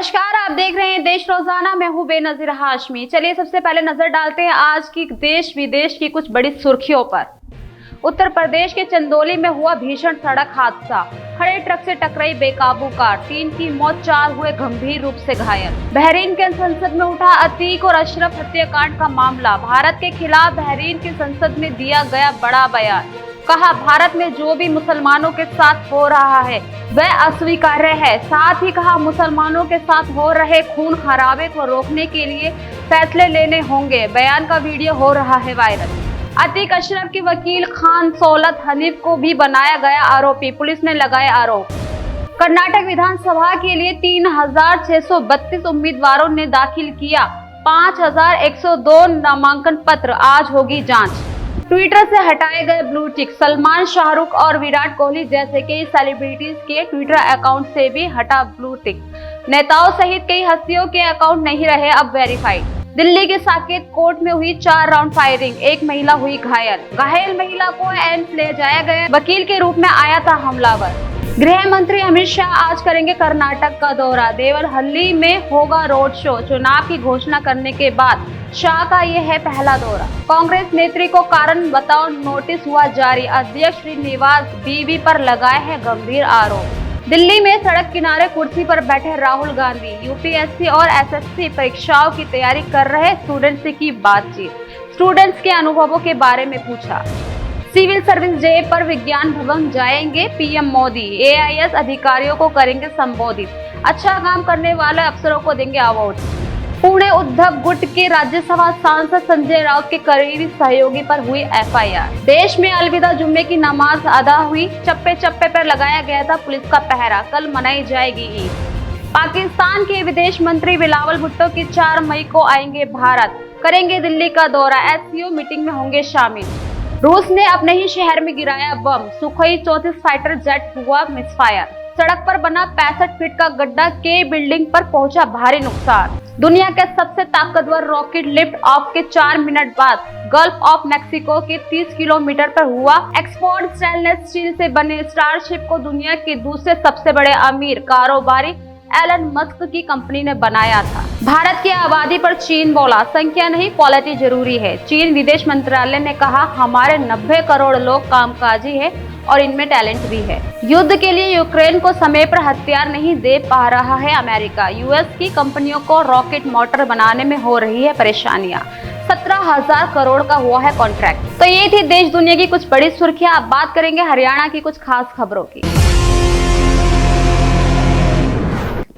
नमस्कार, आप देख रहे हैं देश रोजाना। मैं हूं बेनजीर हाशमी। चलिए सबसे पहले नजर डालते हैं आज की देश विदेश की कुछ बड़ी सुर्खियों पर। उत्तर प्रदेश के चंदौली में हुआ भीषण सड़क हादसा। खड़े ट्रक से टकराई बेकाबू कार, 3 की मौत, 4 हुए गंभीर रूप से घायल। बहरीन के संसद में उठा अतीक और अशरफ हत्याकांड का मामला। भारत के खिलाफ बहरीन की संसद में दिया गया बड़ा बयान। कहा, भारत में जो भी मुसलमानों के साथ हो रहा है वह अस्वीकार्य है। साथ ही कहा, मुसलमानों के साथ हो रहे खून खराबे को रोकने के लिए फैसले लेने होंगे। बयान का वीडियो हो रहा है वायरल। अतीक अशरफ के वकील खान सौलत हनीफ को भी बनाया गया आरोपी, पुलिस ने लगाए आरोप। कर्नाटक विधानसभा के लिए 3632 उम्मीदवारों ने दाखिल किया 5102 नामांकन पत्र। आज होगी जांच। ट्विटर से हटाए गए ब्लू टिक। सलमान, शाहरुख और विराट कोहली जैसे कई सेलिब्रिटीज के ट्विटर अकाउंट से भी हटा ब्लू टिक। नेताओं सहित कई हस्तियों के अकाउंट नहीं रहे अब वेरीफाइड। दिल्ली के साकेत कोर्ट में हुई 4 राउंड फायरिंग, एक महिला हुई घायल महिला को एम्स ले जाया गया। वकील के रूप में आया था हमलावर। गृह मंत्री अमित शाह आज करेंगे कर्नाटक का दौरा। देवरहल्ली में होगा रोड शो। चुनाव की घोषणा करने के बाद शाह का ये है पहला दौरा। कांग्रेस नेत्री को कारण बताओ नोटिस हुआ जारी। अध्यक्ष श्रीनिवास बीवी पर लगाए हैं गंभीर आरोप। दिल्ली में सड़क किनारे कुर्सी पर बैठे राहुल गांधी। यूपीएससी और एसएससी परीक्षाओं की तैयारी कर रहे स्टूडेंट्स से की बातचीत। स्टूडेंट्स के अनुभवों के बारे में पूछा। सिविल सर्विस डे पर विज्ञान भवन जाएंगे पीएम मोदी। एआईएस अधिकारियों को करेंगे संबोधित। अच्छा काम करने वाले अफसरों को देंगे अवार्ड। पुणे उद्धव गुट के राज्यसभा सांसद संजय राउत के करीबी सहयोगी पर हुई एफआईआर। देश में अलविदा जुम्मे की नमाज अदा हुई। चप्पे चप्पे पर लगाया गया था पुलिस का पहरा। कल मनाई जाएगी ईद। पाकिस्तान के विदेश मंत्री बिलावल भुट्टो की 4 मई को आएंगे भारत, करेंगे दिल्ली का दौरा। एससीओ मीटिंग में होंगे शामिल। रूस ने अपने ही शहर में गिराया बम। सुखोई 34 फाइटर जेट हुआ मिसफायर। सड़क पर बना 65 फीट का गड्ढा के बिल्डिंग पर पहुंचा भारी नुकसान। दुनिया के सबसे ताकतवर रॉकेट लिफ्ट ऑफ के 4 मिनट बाद गल्फ ऑफ मैक्सिको के 30 किलोमीटर पर हुआ। एक्सपोर्ट स्टेनलेस स्टील से बने स्टारशिप को दुनिया के दूसरे सबसे बड़े अमीर कारोबारी एलन मस्क की कंपनी ने बनाया था। भारत की आबादी पर चीन बोला, संख्या नहीं क्वालिटी जरूरी है। चीन विदेश मंत्रालय ने कहा, हमारे 90 करोड़ लोग कामकाजी है और इनमें टैलेंट भी है। युद्ध के लिए यूक्रेन को समय पर हथियार नहीं दे पा रहा है अमेरिका। यूएस की कंपनियों को रॉकेट मोटर बनाने में हो रही है परेशानियां। 17,000 करोड़ का हुआ है कॉन्ट्रैक्ट। तो ये थी देश दुनिया की कुछ बड़ी सुर्खियां। अब बात करेंगे हरियाणा की कुछ खास खबरों की।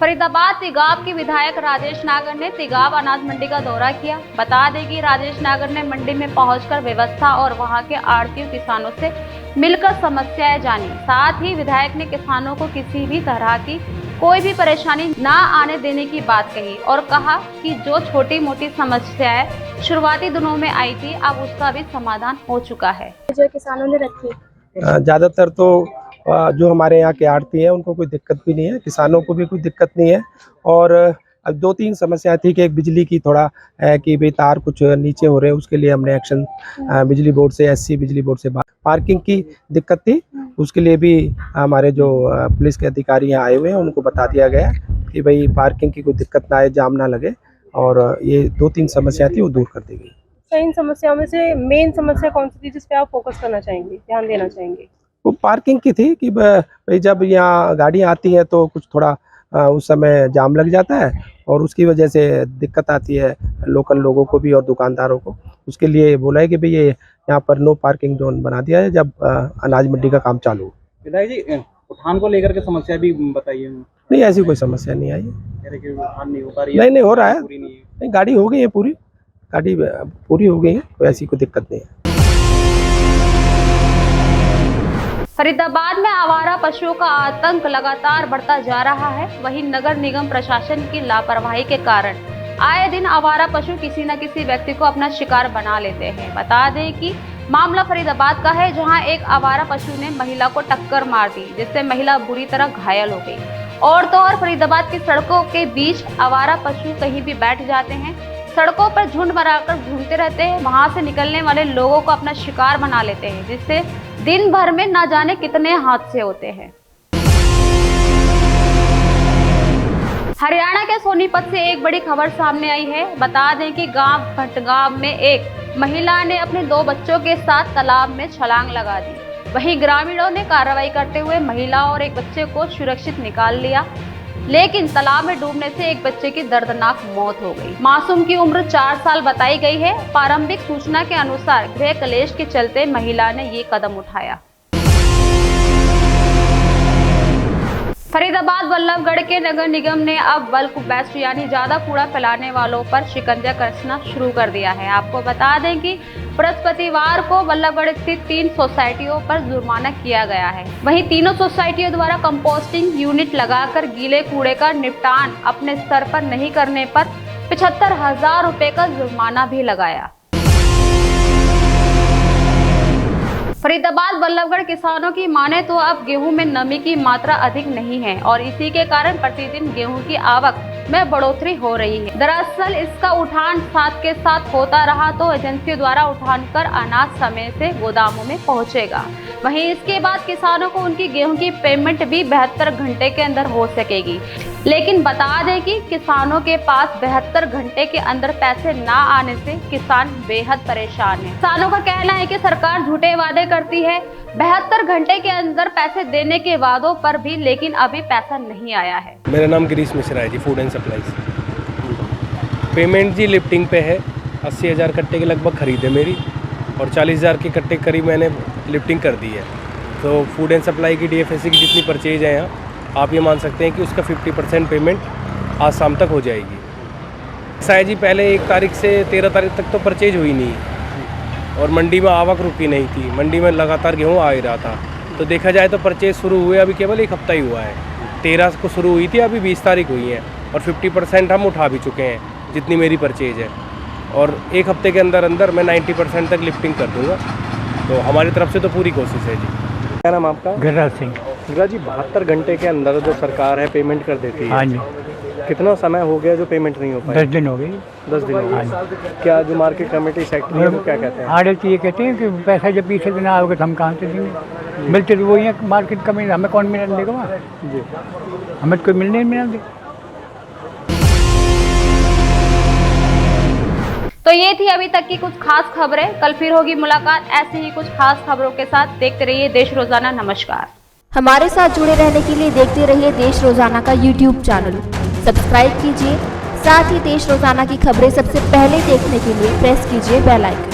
फरीदाबाद तिगाब के विधायक राजेश नागर ने तिगाब अनाज मंडी का दौरा किया। बता दें कि राजेश नागर ने मंडी में पहुंचकर व्यवस्था और वहां के आढ़तियों किसानों से मिलकर समस्याएं जानी। साथ ही विधायक ने किसानों को किसी भी तरह की कोई भी परेशानी ना आने देने की बात कही और कहा कि जो छोटी मोटी समस्याएं शुरुआती दिनों में आई थी अब उसका भी समाधान हो चुका है। जो किसानों ने रखी ज़्यादातर तो जो हमारे यहाँ के आड़ती हैं उनको कोई दिक्कत भी नहीं है, किसानों को भी कोई दिक्कत नहीं है। और अब 2-3 समस्या थी कि एक बिजली की थोड़ा कि भाई तार कुछ नीचे हो रहे हैं, उसके लिए हमने एक्शन बिजली बोर्ड से, एससी बिजली बोर्ड से पार्किंग की दिक्कत थी, उसके लिए भी हमारे जो पुलिस के अधिकारी यहाँ आए हुए हैं उनको बता दिया गया कि भाई पार्किंग की कोई दिक्कत ना आए, जाम ना लगे। और ये 2-3 समस्या थी वो दूर कर दी गई। इन समस्याओं में से मेन समस्या कौन सी थी जिस पे आप फोकस करना चाहेंगे, ध्यान देना चाहेंगे? वो पार्किंग की थी कि भाई जब यहाँ गाड़ियाँ आती हैं तो कुछ थोड़ा उस समय जाम लग जाता है और उसकी वजह से दिक्कत आती है लोकल लोगों को भी और दुकानदारों को। उसके लिए बोला है कि भाई ये यहाँ पर नो पार्किंग जोन बना दिया है जब अनाज मंडी का काम चालू हो। विधायक जी, उठान को लेकर के समस्या भी बताइए। नहीं, ऐसी कोई समस्या नहीं आई है। उठान नहीं हो पा रही? नहीं हो रहा है। पूरी नहीं है। नहीं, गाड़ी हो गई है, गाड़ी पूरी हो गई है, कोई ऐसी कोई दिक्कत नहीं है। फरीदाबाद में आवारा पशुओं का आतंक लगातार बढ़ता जा रहा है। वहीं नगर निगम प्रशासन की लापरवाही के कारण आए दिन आवारा पशु किसी न किसी व्यक्ति को अपना शिकार बना लेते हैं। बता दें कि मामला फरीदाबाद का है, जहां एक आवारा पशु ने महिला को टक्कर मार दी, जिससे महिला बुरी तरह घायल हो गई। और तो और फरीदाबाद की सड़कों के बीच आवारा पशु कहीं भी बैठ जाते हैं, सड़कों पर झुंड बनाकर घूमते रहते हैं, वहां से निकलने वाले लोगों को अपना शिकार बना लेते हैं, जिससे दिन भर में न जाने कितने हादसे होते हैं। हरियाणा के सोनीपत से एक बड़ी खबर सामने आई है। बता दें कि गांव भटगांव में एक महिला ने अपने 2 बच्चों के साथ तालाब में छलांग लगा दी। वहीं ग्रामीणों ने कार्रवाई करते हुए महिला और एक बच्चे को सुरक्षित निकाल लिया, लेकिन तालाब में डूबने से एक बच्चे की दर्दनाक मौत हो गई। मासूम की उम्र 4 साल बताई गई है। प्रारंभिक सूचना के अनुसार गृह कलेश के चलते महिला ने ये कदम उठाया। फरीदाबाद बल्लभगढ़ के नगर निगम ने अब बल्क वेस्ट यानी ज्यादा कूड़ा फैलाने वालों पर शिकंजा कसना शुरू कर दिया है। आपको बता दें कि बृहस्पतिवार को बल्लभगढ़ स्थित 3 सोसाइटियों पर जुर्माना किया गया है। वहीं तीनों सोसाइटियों द्वारा कंपोस्टिंग यूनिट लगाकर गीले कूड़े का निपटान अपने स्तर पर नहीं करने पर 75,000 रुपए का जुर्माना भी लगाया। फरीदाबाद बल्लभगढ़ किसानों की माने तो अब गेहूं में नमी की मात्रा अधिक नहीं है और इसी के कारण प्रतिदिन गेहूं की आवक में बढ़ोतरी हो रही है। दरअसल इसका उठान साथ के साथ होता रहा तो एजेंसियों द्वारा उठान कर अनाज समय से गोदामों में पहुंचेगा। वहीं इसके बाद किसानों को उनकी गेहूं की पेमेंट भी 72 घंटे के अंदर हो सकेगी। लेकिन बता दें कि किसानों के पास 72 घंटे के अंदर पैसे ना आने से किसान बेहद परेशान है। किसानों का कहना है कि सरकार झूठे वादे करती है 72 घंटे के अंदर पैसे देने के वादों पर भी, लेकिन अभी पैसा नहीं आया है। मेरा नाम गिरीश मिश्रा है जी, फूड एंड सप्लाईज। पेमेंट जी लिफ्टिंग पे है। 80,000 कट्टे के लगभग खरीद है मेरी और 40,000 के कट्टे करीब मैंने लिफ्टिंग कर दी है। तो फूड एंड सप्लाई की DFSC की जितनी परचेज है यहाँ, आप ये मान सकते हैं कि उसका 50% पेमेंट आज शाम तक हो जाएगी। ऐसा है जी, पहले 1 तारीख से 13 तारीख तक तो परचेज हुई नहीं और मंडी में आवक रुकी नहीं थी। मंडी में लगातार गेहूँ आ ही रहा था। तो देखा जाए तो परचेज शुरू हुए अभी केवल 1 हफ्ता ही हुआ है। 13 को शुरू हुई थी, अभी 20 तारीख हुई है और 50% हम उठा भी चुके हैं जितनी मेरी परचेज है। और 1 हफ्ते के अंदर अंदर मैं 90% तक लिफ्टिंग कर दूँगा। तो हमारी तरफ से तो पूरी कोशिश है जी। क्या नाम आपका? गिरिराज सिंह। गिरिराज जी, 72 घंटे के अंदर जो सरकार है पेमेंट कर देती है। हाँ जी। कितना समय हो गया जो पेमेंट नहीं हो पाई? 10 दिन हो गई। 10 दिन हो गए। क्या जो मार्केट कमेटी सेक्रेटरी है वो क्या कहते हैं? आड़त ये कहते हैं कि पैसा जब 20 दिन आओगे तो हम कहाँ से देंगे? मिलते तो वही है मार्केट कमेटी, हमें कौन मिलने देगा वहाँ जी? हमें तो कोई मिलने नहीं दे। तो ये थी अभी तक की कुछ खास खबरें। कल फिर होगी मुलाकात ऐसे ही कुछ खास खबरों के साथ। देखते रहिए देश रोजाना। नमस्कार। हमारे साथ जुड़े रहने के लिए देखते रहिए देश रोजाना का YouTube चैनल सब्सक्राइब कीजिए। साथ ही देश रोजाना की खबरें सबसे पहले देखने के लिए प्रेस कीजिए बेल आइकन।